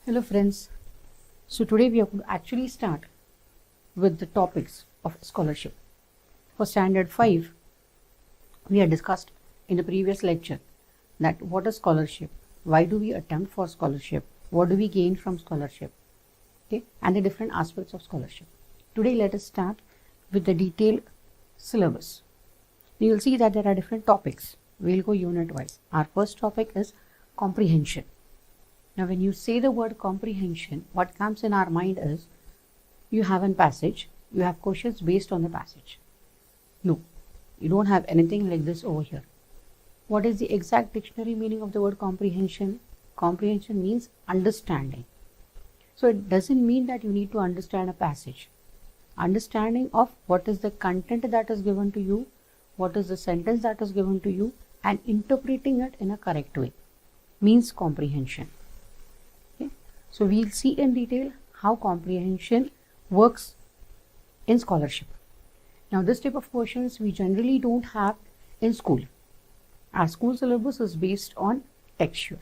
Hello friends, so today we are going to actually start with the topics of scholarship. For standard 5, we had discussed in the previous lecture that what is scholarship, why do we attempt for scholarship, what do we gain from scholarship, okay, and the different aspects of scholarship. Today let us start with the detailed syllabus. You will see that there are different topics. We will go unit wise. Our first topic is comprehension. Now when you say the word comprehension, what comes in our mind is you have a passage, you have questions based on the passage. No, you don't have anything like this over here. What is the exact dictionary meaning of the word comprehension? Comprehension means understanding. So it doesn't mean that you need to understand a passage. Understanding of what is the content that is given to you, what is the sentence that is given to you, and interpreting it in a correct way means comprehension. So we'll see in detail how comprehension works in scholarship. Now this type of questions we generally don't have in school. Our school syllabus is based on textual.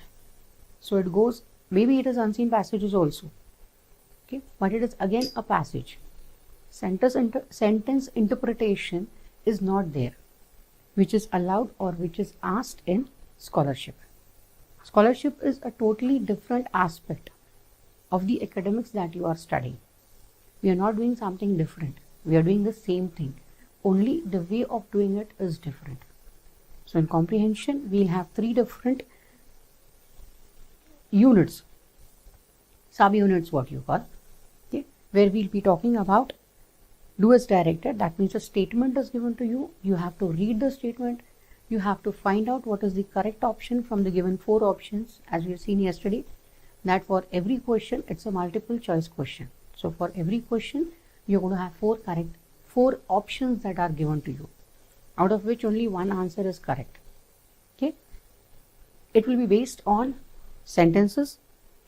So it goes, maybe it is unseen passages also. Okay, but it is again a passage. Sentence interpretation is not there, which is allowed or which is asked in scholarship. Scholarship is a totally different aspect of the academics that you are studying. We are not doing something different. We are doing the same thing. Only the way of doing it is different. So in comprehension, we'll have 3 different units, sub-units what you call, okay, where we'll be talking about do as directed. That means a statement is given to you. You have to read the statement. You have to find out what is the correct option from the given 4 options, as we have seen yesterday. That for every question, it's a multiple choice question. So for every question, you're going to have 4 options that are given to you, out of which only one answer is correct. Okay. It will be based on sentences.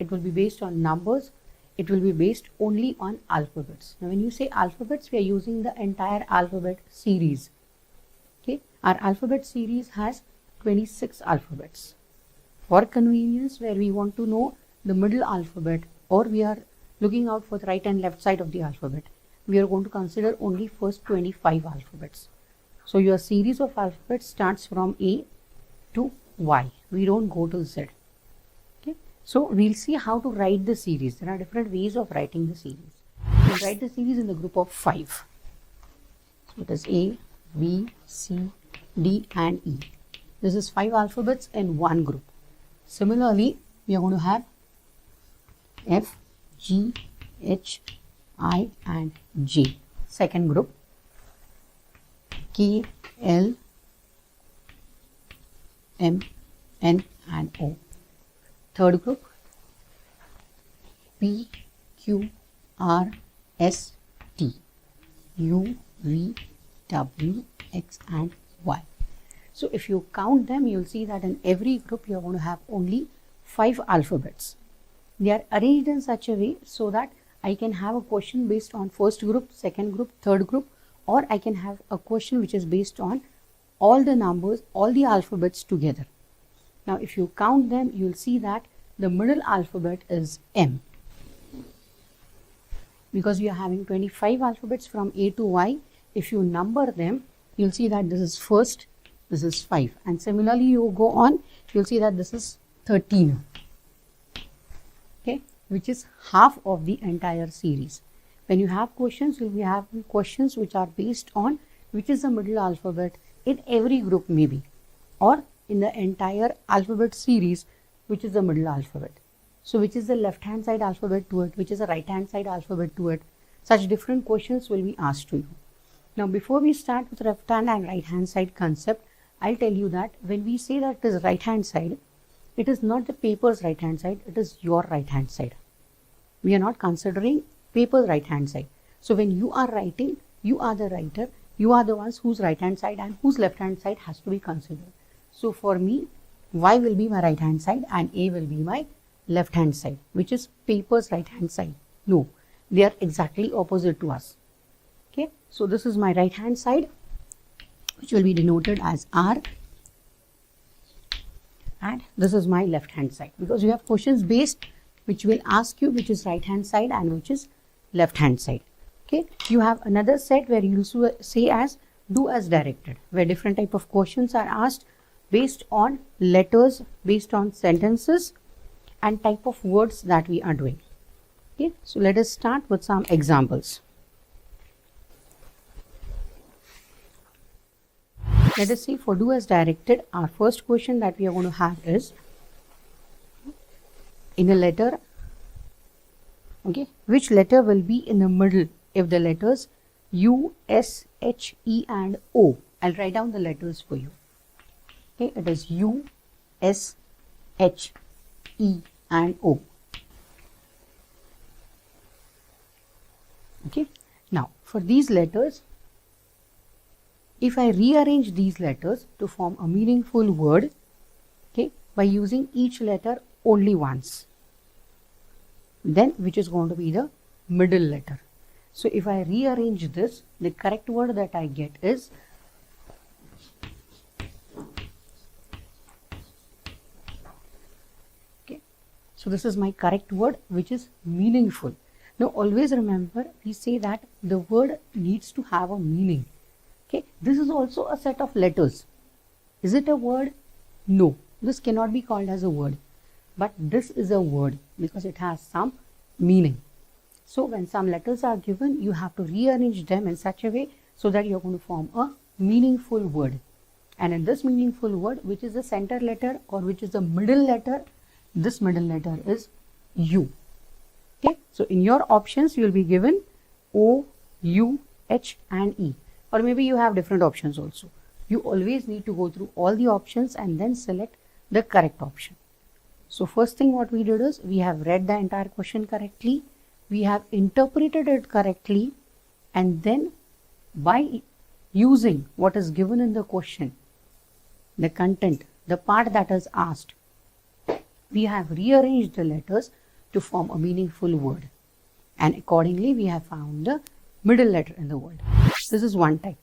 It will be based on numbers. It will be based only on alphabets. Now when you say alphabets, we are using the entire alphabet series. Okay. Our alphabet series has 26 alphabets. For convenience, where we want to know the middle alphabet, or we are looking out for the right and left side of the alphabet, we are going to consider only first 25 alphabets. So your series of alphabets starts from A to Y. We don't go to Z. Okay. So we'll see how to write the series. There are different ways of writing the series. We'll write the series in the group of 5. So it is A, B, C, D and E. This is 5 alphabets in one group. Similarly, we are going to have F, G, H, I and J. Second group, K, L, M, N and O. Third group, P, Q, R, S, T, U, V, W, X and Y. So if you count them, you will see that in every group you are going to have only 5 alphabets. They are arranged in such a way so that I can have a question based on first group, second group, third group, or I can have a question which is based on all the numbers, all the alphabets together. Now if you count them, you will see that the middle alphabet is M. Because we are having 25 alphabets from A to Y, if you number them, you will see that this is first, this is 5. And similarly, you go on, you will see that this is 13. Okay, which is half of the entire series. When you have questions, you will be having questions which are based on which is the middle alphabet in every group maybe, or in the entire alphabet series, which is the middle alphabet. So which is the left hand side alphabet to it, which is the right hand side alphabet to it. Such different questions will be asked to you. Now before we start with left hand and right hand side concept, I'll tell you that when we say that it is right hand side, it is not the paper's right hand side, it is your right hand side. We are not considering paper's right hand side. So when you are writing, you are the writer, you are the ones whose right hand side and whose left hand side has to be considered. So for me, Y will be my right hand side and A will be my left hand side, which is paper's right hand side. No, they are exactly opposite to us. Okay, so this is my right hand side, which will be denoted as R, and this is my left hand side, because we have questions based which will ask you which is right hand side and which is left hand side. Okay, you have another set where you will say as do as directed, where different type of questions are asked based on letters, based on sentences and type of words that we are doing. Okay, so let us start with some examples. Let us see, for do as directed, our first question that we are going to have is, in a letter, okay, which letter will be in the middle if the letters U, S, H, E and O. I'll write down the letters for you. Okay, it is U, S, H, E and O. Okay, now for these letters, if I rearrange these letters to form a meaningful word, okay, by using each letter only once, then which is going to be the middle letter. So if I rearrange this, the correct word that I get is okay. So this is my correct word, which is meaningful. Now always remember, we say that the word needs to have a meaning. Okay, this is also a set of letters. Is it a word? No, this cannot be called as a word, but this is a word because it has some meaning. So when some letters are given, you have to rearrange them in such a way so that you're going to form a meaningful word. And in this meaningful word, which is the center letter or which is the middle letter, this middle letter is U. Okay, so in your options, you will be given O, U, H and E. Or maybe you have different options also. You always need to go through all the options and then select the correct option. So first thing what we did is, we have read the entire question correctly, we have interpreted it correctly, and then by using what is given in the question, the content, the part that is asked, we have rearranged the letters to form a meaningful word, and accordingly we have found the middle letter in the word. This is one type.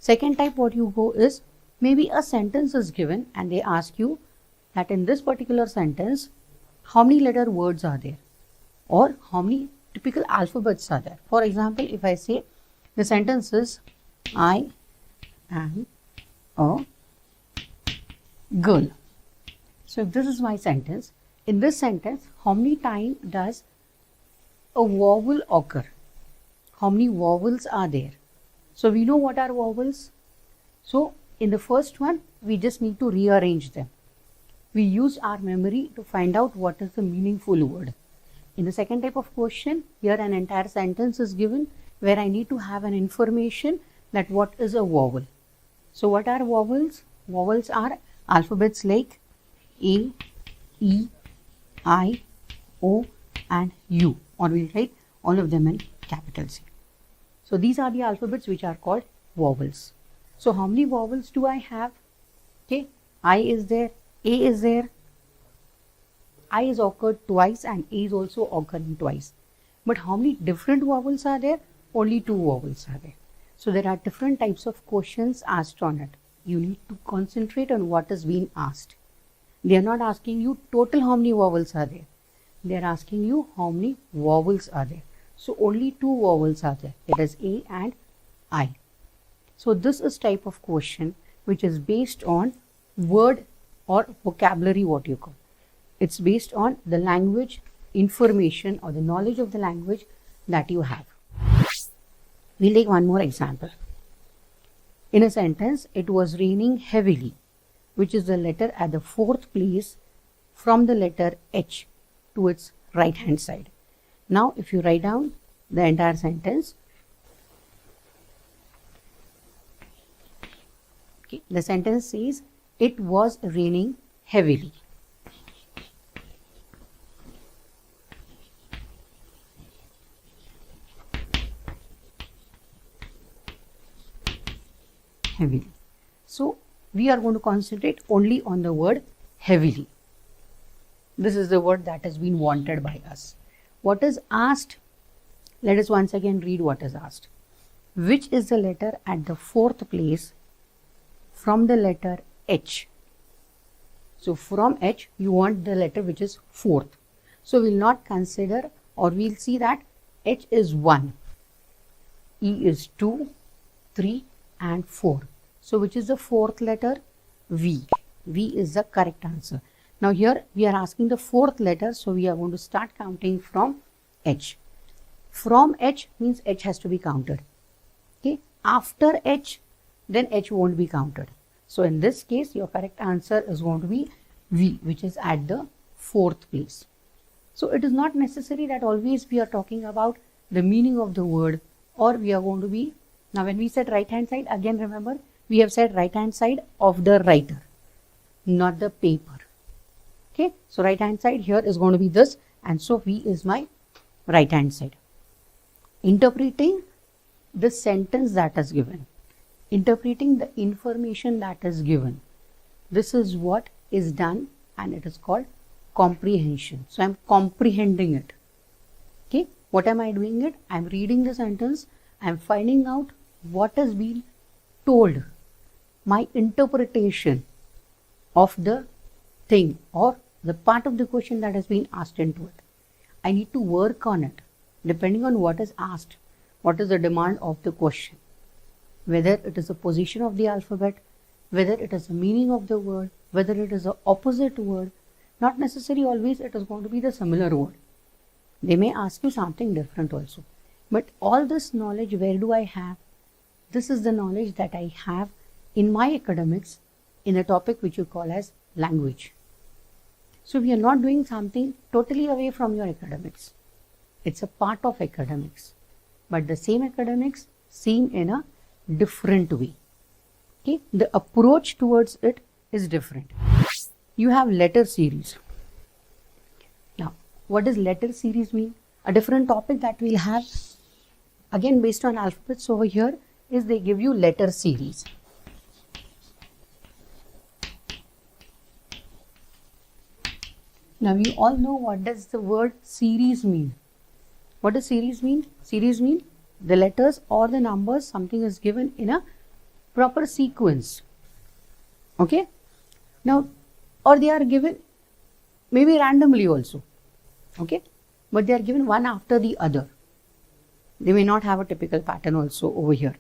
Second type what you go is, maybe a sentence is given and they ask you that in this particular sentence, how many letter words are there or how many typical alphabets are there. For example, if I say the sentence is, I am a girl. So if this is my sentence, in this sentence, how many times does a vowel occur? How many vowels are there? So we know what are vowels. So in the first one, we just need to rearrange them. We use our memory to find out what is the meaningful word. In the second type of question, here an entire sentence is given where I need to have an information that what is a vowel. So what are vowels? Vowels are alphabets like A, E, I, O and U, or we'll write all of them in capital C. So these are the alphabets which are called vowels. So how many vowels do I have? Okay, I is there, A is there. I is occurred twice and A is also occurring twice. But how many different vowels are there? Only two vowels are there. So there are different types of questions asked on it. You need to concentrate on what is being asked. They are not asking you total how many vowels are there. They are asking you how many vowels are there. So only two vowels are there. It is A and I. So this is type of question which is based on word or vocabulary, what you call. It's based on the language information or the knowledge of the language that you have. We'll take one more example. In a sentence, it was raining heavily, which is the letter at the fourth place from the letter H to its right hand side. Now, if you write down the entire sentence, okay, the sentence says, it was raining heavily. Heavily. So, we are going to concentrate only on the word heavily. This is the word that has been wanted by us. What is asked? Let us once again read what is asked. Which is the letter at the fourth place from the letter H? So from H, you want the letter which is fourth. So we'll not consider, or we'll see that H is 1, E is 2, 3 and 4. So which is the fourth letter? V. V is the correct answer. Now here we are asking the fourth letter, so we are going to start counting from H. From H means H has to be counted. Okay. After H, then H won't be counted. So in this case, your correct answer is going to be V, which is at the fourth place. So it is not necessary that always we are talking about the meaning of the word, or we are going to be, now when we said right hand side, again remember, we have said right hand side of the writer, not the paper. Okay, so right hand side here is going to be this, and so V is my right hand side. Interpreting the sentence that is given, interpreting the information that is given, this is what is done, and it is called comprehension. So I am comprehending it. Okay, what am I doing it? I am reading the sentence, I am finding out what has been told, my interpretation of the thing or the part of the question that has been asked into it. I need to work on it depending on what is asked, what is the demand of the question, whether it is the position of the alphabet, whether it is the meaning of the word, whether it is the opposite word. Not necessarily always it is going to be the similar word. They may ask you something different also. But all this knowledge, where do I have? This is the knowledge that I have in my academics in a topic which you call as language. So we are not doing something totally away from your academics. It's a part of academics, but the same academics seen in a different way. Okay, the approach towards it is different. You have letter series. Now, what does letter series mean? A different topic that we'll have, again based on alphabets over here, is they give you letter series. Now you all know what does the word series mean. What does series mean? Series mean the letters or the numbers, something is given in a proper sequence. Okay. Now, or they are given maybe randomly also. Okay. But they are given one after the other. They may not have a typical pattern also over here.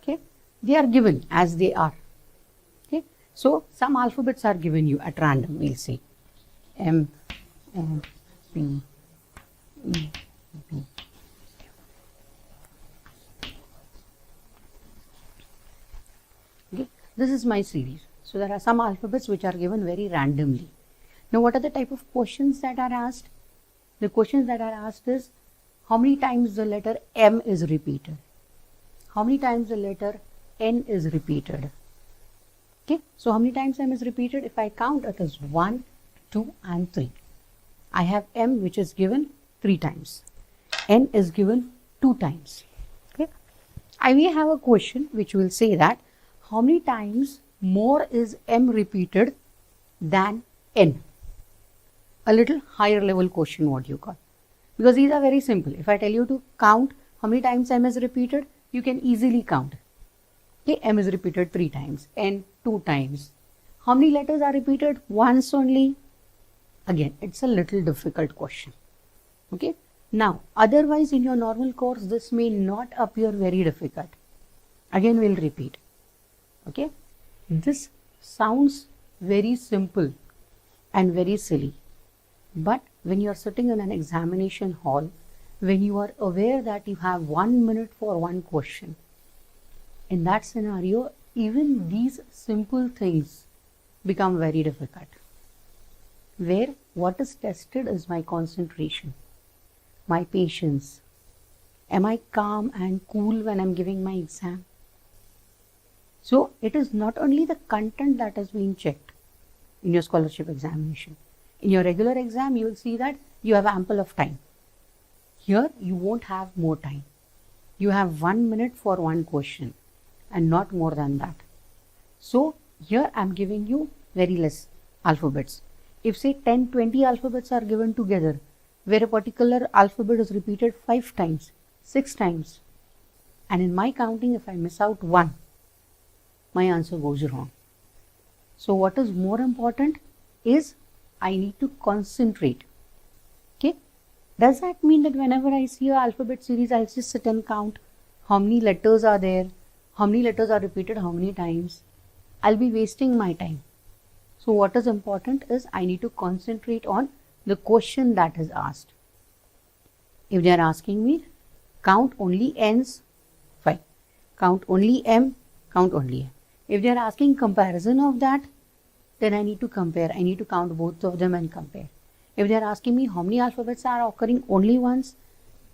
Okay. They are given as they are. Okay. So some alphabets are given you at random, we'll say. M, N, P, E, B. Okay, this is my series. So there are some alphabets which are given very randomly. Now what are the type of questions that are asked? The questions that are asked is how many times the letter M is repeated? How many times the letter N is repeated? Okay, so how many times M is repeated? If I count, it is 1, 2 and 3. I have M which is given 3 times. N is given 2 times. Okay. I may have a question which will say that how many times more is M repeated than N? A little higher level question, what you call. Because these are very simple. If I tell you to count how many times M is repeated, you can easily count. Okay, M is repeated 3 times, N 2 times. How many letters are repeated? Once only. Again, it's a little difficult question. Okay. Now, otherwise in your normal course, this may not appear very difficult. Again, we'll repeat. Okay. This sounds very simple and very silly. But when you are sitting in an examination hall, when you are aware that you have 1 minute for one question, in that scenario, even these simple things become very difficult. Where what is tested is my concentration, my patience. Am I calm and cool when I'm giving my exam? So it is not only the content that has been checked in your scholarship examination. In your regular exam, you will see that you have ample of time. Here, you won't have more time. You have 1 minute for one question and not more than that. So here I'm giving you very less alphabets. If say 10, 20 alphabets are given together, where a particular alphabet is repeated 5 times, 6 times, and in my counting, if I miss out one, my answer goes wrong. So what is more important is I need to concentrate. Does that mean that whenever I see a alphabet series, I'll just sit and count how many letters are there, how many letters are repeated how many times? I'll be wasting my time. So what is important is I need to concentrate on the question that is asked. If they are asking me, count only N's, fine. Count only M, count only M. If they are asking comparison of that, then I need to compare. I need to count both of them and compare. If they are asking me how many alphabets are occurring only once,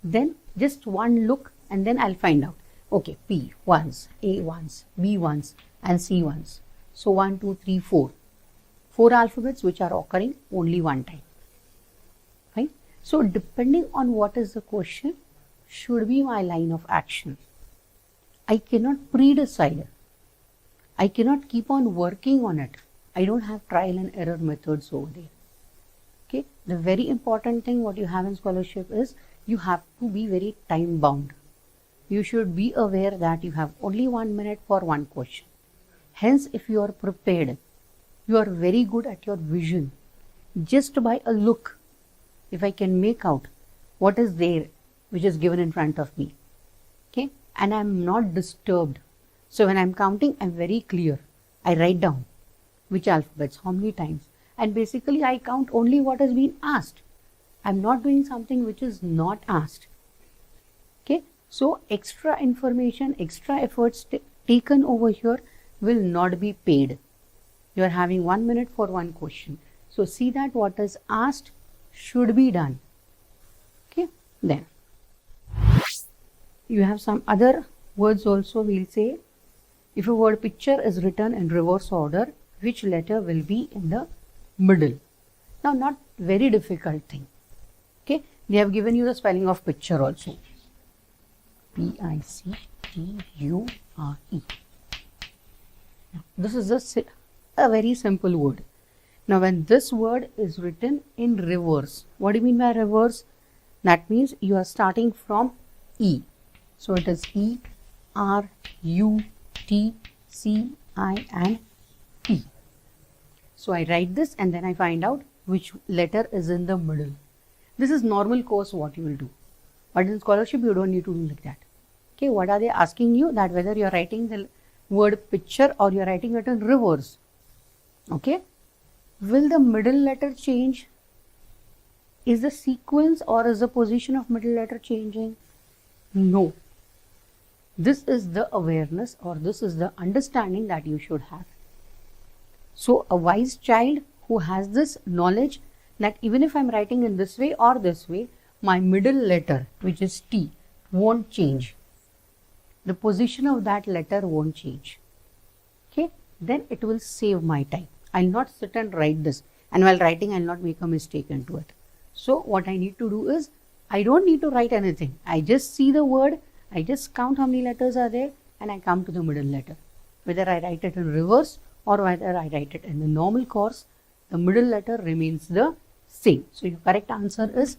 then just one look and then I'll find out. Okay, P once, A once, B once and C once. So 1, 2, 3, 4. 4 alphabets which are occurring only one time. Fine. So depending on what is the question should be my line of action. I cannot pre-decide. I cannot keep on working on it. I don't have trial and error methods over there. Okay. The very important thing what you have in scholarship is you have to be very time bound. You should be aware that you have only 1 minute for one question. Hence, if you are prepared, you are very good at your vision. Just by a look, if I can make out what is there which is given in front of me, okay, and I am not disturbed. So when I am counting, I am very clear. I write down which alphabets, how many times, and basically I count only what has been asked. I am not doing something which is not asked. Okay, so extra information, extra efforts taken over here will not be paid. You are having 1 minute for one question. So see that what is asked should be done. Okay, then you have some other words also. We'll say if a word picture is written in reverse order, which letter will be in the middle? Now, not very difficult thing. Okay, they have given you the spelling of picture also. P-I-C-T-U-R-E. This is a very simple word. Now, when this word is written in reverse, what do you mean by reverse? That means you are starting from E. So, it is E, R, U, T, C, I and E. So, I write this and then I find out which letter is in the middle. This is normal course what you will do. But in scholarship, you don't need to do like that. Okay, what are they asking you? That whether you are writing the word picture or you are writing it in reverse. Okay, will the middle letter change? Is the sequence or is the position of middle letter changing? No. This is the awareness or this is the understanding that you should have. So a wise child who has this knowledge that even if I am writing in this way or this way, my middle letter, which is T, won't change. The position of that letter won't change. Okay, then it will save my time. I'll not sit and write this, and while writing I'll not make a mistake into it. So what I need to do is, I don't need to write anything. I just see the word, I just count how many letters are there and I come to the middle letter. Whether I write it in reverse or whether I write it in the normal course, the middle letter remains the same. So your correct answer is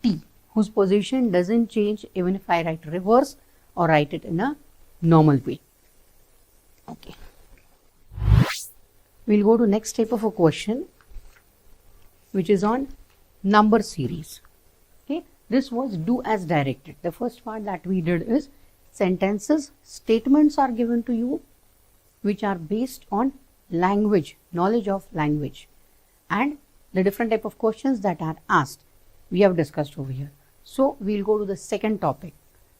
T, whose position doesn't change even if I write reverse or write it in a normal way. Okay. We'll go to next type of a question, which is on number series. Okay, this was do as directed. The first part that we did is sentences, statements are given to you which are based on language, knowledge of language, and the different type of questions that are asked we have discussed over here. So we'll go to the second topic.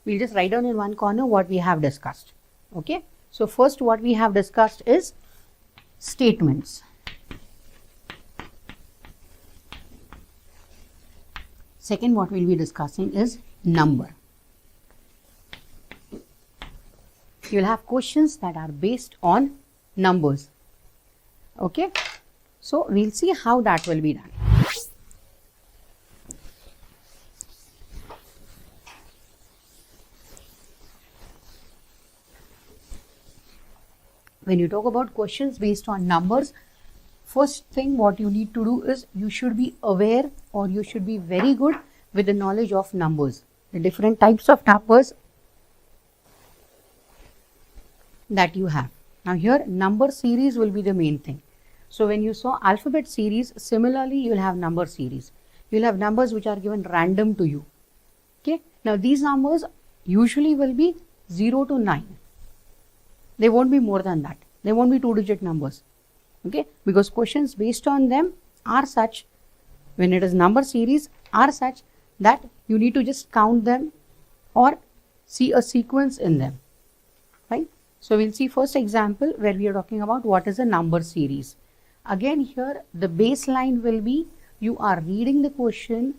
We'll just write down in one corner what we have discussed. Okay, so first what we have discussed is statements. Second, what we'll be discussing is number. You will have questions that are based on numbers. Okay, so we'll see how that will be done. When you talk about questions based on numbers, first thing what you need to do is you should be aware or you should be very good with the knowledge of numbers, the different types of numbers that you have. Now here number series will be the main thing. So when you saw alphabet series, similarly you will have number series. you'll have numbers which are given random to you. Okay, now these numbers usually will be 0 to 9. They won't be more than that. They won't be 2-digit numbers. Okay, because questions based on them are such, when it is number series, are such that you need to just count them or see a sequence in them. Right? So we'll see first example where we are talking about what is a number series. Again here the baseline will be, you are reading the question,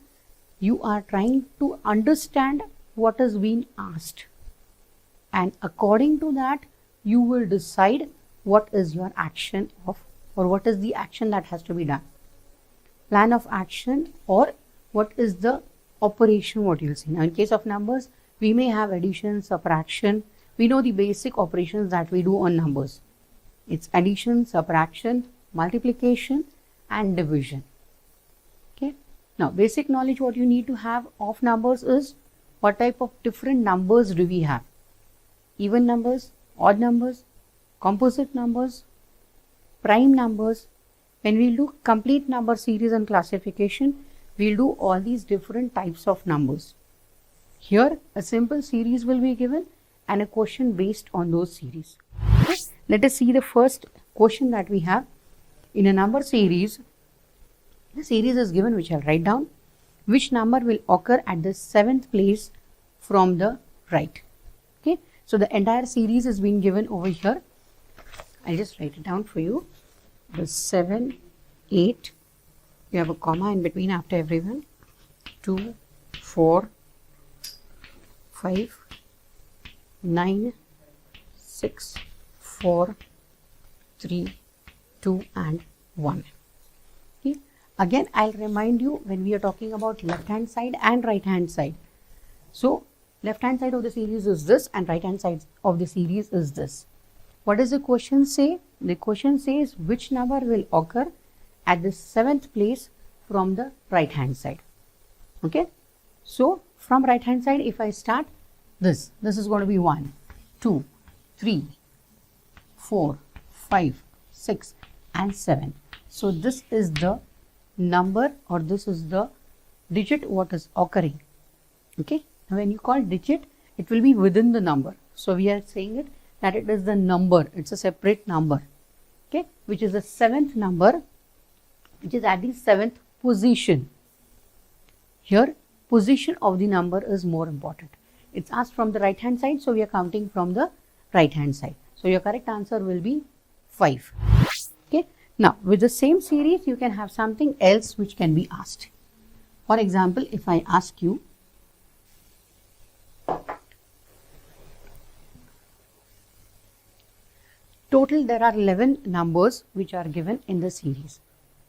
you are trying to understand what is being asked, and according to that you will decide what is your action of, or what is the action that has to be done, plan of action, or what is the operation what you'll see. Now in case of numbers, we may have addition, subtraction. We know the basic operations that we do on numbers. It's addition, subtraction, multiplication and division. Okay. Now basic knowledge what you need to have of numbers is what type of different numbers do we have. Even numbers, odd numbers, composite numbers, prime numbers. When we do complete number series and classification, we'll do all these different types of numbers. Here a simple series will be given and a question based on those series. Okay. Let us see the first question that we have. In a number series, the series is given, which I'll write down. Which number will occur at the 7th place from the right? Okay. So the entire series is being given over here. I'll just write it down for you. The 7, 8, you have a comma in between after everyone. 2, 4, 5, 9, 6, 4, 3, 2 and 1. Okay. Again, I'll remind you when we are talking about left hand side and right hand side. So left hand side of the series is this and right hand side of the series is this. What does the question say? The question says which number will occur at the 7th place from the right hand side. Okay. So from right hand side, if I start this is going to be 1, 2, 3, 4, 5, 6 and 7. So this is the number, or this is the digit what is occurring. Okay. Now when you call digit, it will be within the number. So we are saying it that it is the number. It's a separate number. Okay. Which is the 7th number, which is at the 7th position. Here position of the number is more important. It's asked from the right hand side, so we are counting from the right hand side. So your correct answer will be 5. Okay. Now with the same series, you can have something else which can be asked. For example, if I ask you total, there are 11 numbers which are given in the series.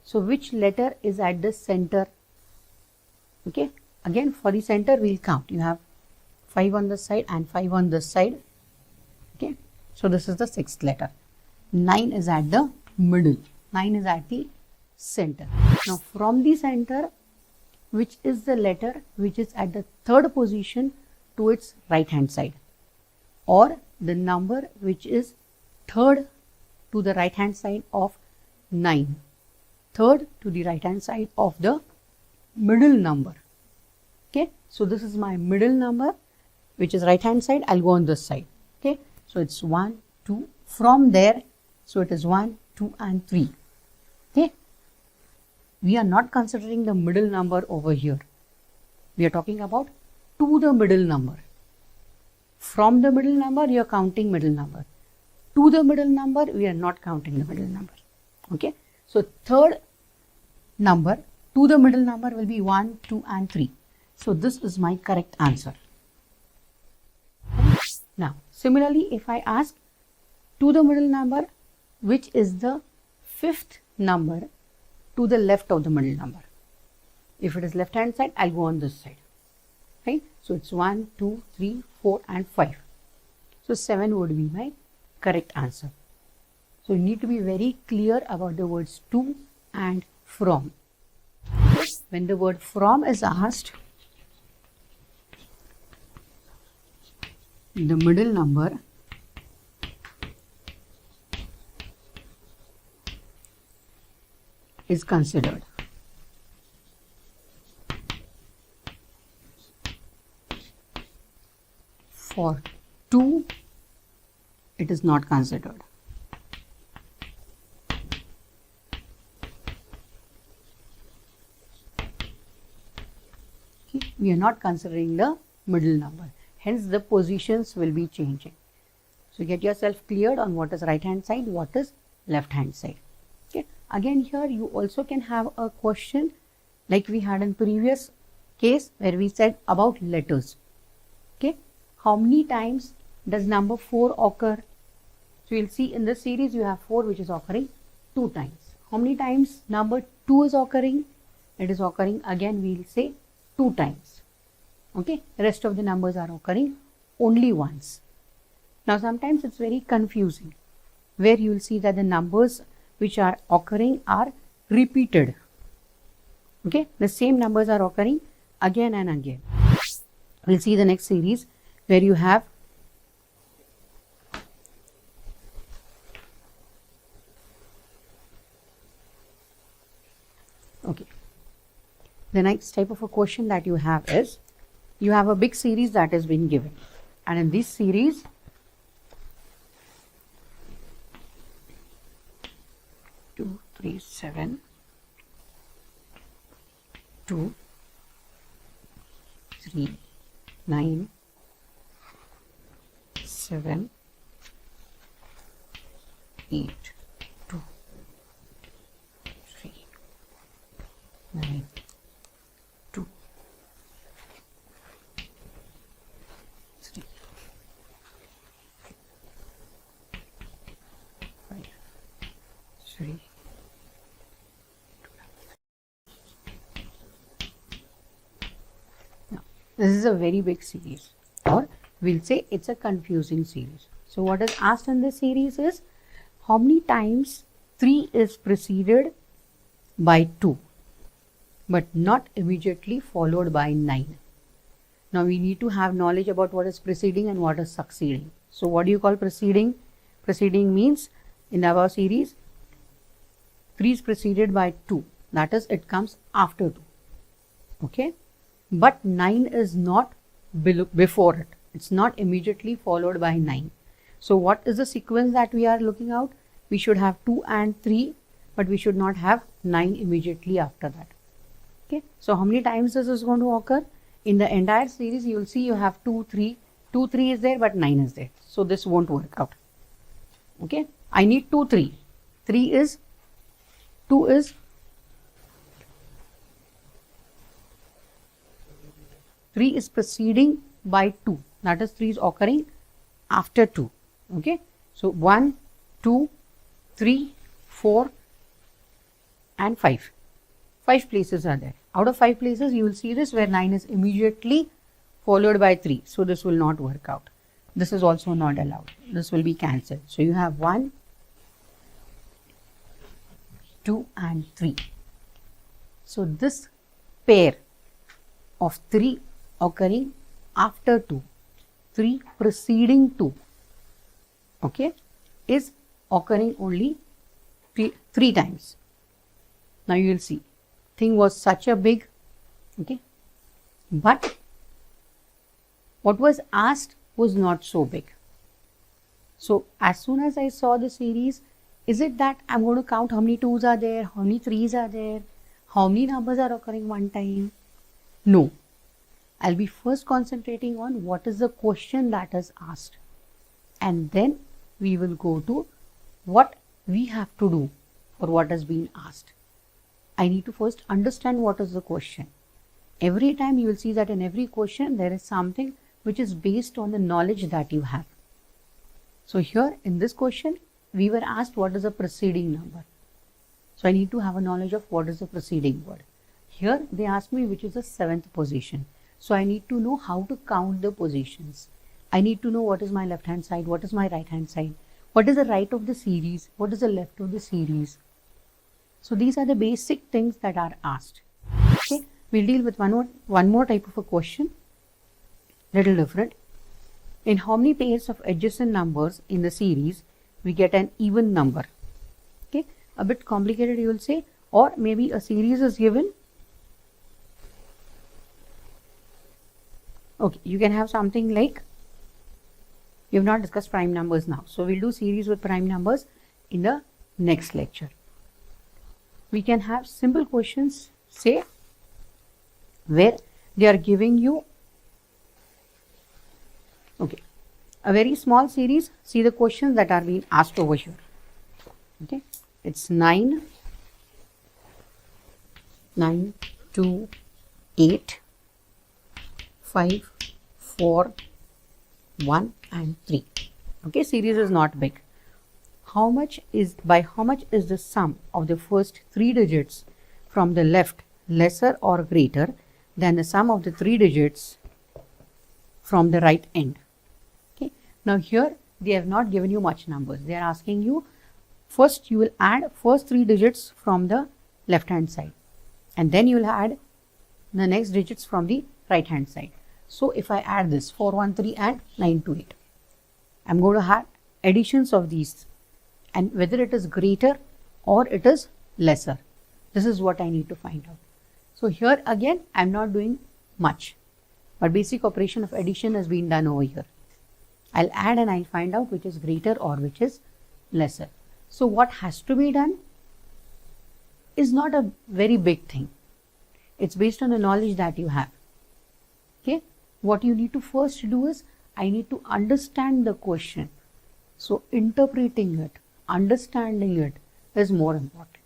So which letter is at the center? Okay. Again, for the center we'll count. You have 5 on this side and 5 on this side. Okay. So this is the 6th letter. 9 is at the middle. 9 is at the center. Now from the center, which is the letter which is at the 3rd position to its right hand side, or the number which is 3rd to the right hand side of 9, 3rd to the right hand side of the middle number. Okay. So this is my middle number, which is right hand side. I'll go on this side. Okay. So it's 1, 2. From there, so it is 1, 2 and 3. Okay. We are not considering the middle number over here. We are talking about to the middle number. From the middle number, you are counting middle number. To the middle number, we are not counting the middle number. Okay. So 3rd number to the middle number will be 1, 2 and 3. So this is my correct answer. Now similarly, if I ask to the middle number, which is the 5th number to the left of the middle number. If it is left hand side, I'll go on this side. Right. So it's 1, 2, 3, 4 and 5. So 7 would be my correct answer. So you need to be very clear about the words to and from. When the word from is asked, the middle number is considered. For 2, it is not considered. Okay. We are not considering the middle number. Hence, the positions will be changing. So, get yourself cleared on what is right hand side, what is left hand side. Okay. Again, here you also can have a question like we had in previous case where we said about letters. Okay. How many times does number 4 occur? So, you will see in this series you have 4 which is occurring 2 times. How many times number 2 is occurring? It is occurring again, we will say 2 times. Okay. The rest of the numbers are occurring only once. Now, sometimes it's very confusing where you will see that the numbers which are occurring are repeated. Okay. The same numbers are occurring again and again. We'll see the next series where you have okay. The next type of a question that you have is, you have a big series that has been given, and in this series 2, 3, 7, 2, 3, 9, 7, 8, 2, 3, 9, 2, 3, 5, 3. Now, this is a very big series, or we'll say it's a confusing series. So, what is asked in this series is, how many times 3 is preceded by 2, but not immediately followed by 9. Now, we need to have knowledge about what is preceding and what is succeeding. So, what do you call preceding? Preceding means in our series 3 is preceded by 2, that is, it comes after 2. Okay, but 9 is not before it. It's not immediately followed by 9. So, what is the sequence that we are looking out? We should have 2 and 3, but we should not have 9 immediately after that. Okay. So, how many times this is going to occur? In the entire series, you will see you have 2, 3. 2, 3 is there, but 9 is there. So, this won't work out. Okay. I need 2, 3. 2 is 3 is preceding by 2. That is, 3 is occurring after 2. Okay. So, 1, 2, 3, 4 and 5. 5 places are there. Out of 5 places, you will see this where 9 is immediately followed by 3. So, this will not work out. This is also not allowed. This will be cancelled. So, you have 1, 2 and 3. So, this pair of 3 occurring after 2, 3 preceding 2, okay, is occurring only 3 times. Now, you will see thing was such a big, okay, but what was asked was not so big. So, as soon as I saw the series, is it that I'm going to count how many 2s are there, how many 3s are there, how many numbers are occurring one time? No. I'll be first concentrating on what is the question that is asked, and then we will go to what we have to do for what has been asked. I need to first understand what is the question. Every time you will see that in every question there is something which is based on the knowledge that you have. So, here in this question we were asked what is a preceding number. So, I need to have a knowledge of what is the preceding word. Here they asked me which is the 7th position. So, I need to know how to count the positions. I need to know what is my left hand side, what is my right hand side, what is the right of the series, what is the left of the series. So, these are the basic things that are asked. Okay, we'll deal with one more type of a question, little different. In how many pairs of adjacent numbers in the series we get an even number? Okay, a bit complicated you will say, or maybe a series is given. Okay, you can have something like We have not discussed prime numbers now. So we'll do series with prime numbers in the next lecture. We can have simple questions, say, where they are giving you, okay, a very small series. See the questions that are being asked over here. Okay, it's 9, 2, 8, 5, 4, 1 and 3. Okay, series is not big. How much is the sum of the first 3 digits from the left lesser or greater than the sum of the 3 digits from the right end? Okay, now here they have not given you much numbers. They are asking you, first you will add first 3 digits from the left hand side, and then you will add the next digits from the right hand side. So if I add this 413 and 928, I'm going to have additions of these, and whether it is greater or it is lesser. This is what I need to find out. So here again I'm not doing much, but basic operation of addition has been done over here. I'll add and I'll find out which is greater or which is lesser. So what has to be done is not a very big thing. It's based on the knowledge that you have. Okay, what you need to first do is, I need to understand the question. So interpreting it, understanding it is more important.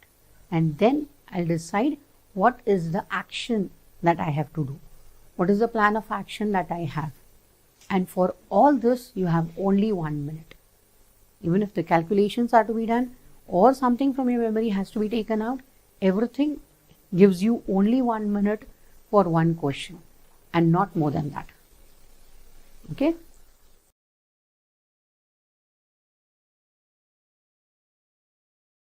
And then I'll decide what is the action that I have to do. What is the plan of action that I have? And for all this, you have only 1 minute. Even if the calculations are to be done or something from your memory has to be taken out, everything gives you only 1 minute for one question and not more than that. Okay.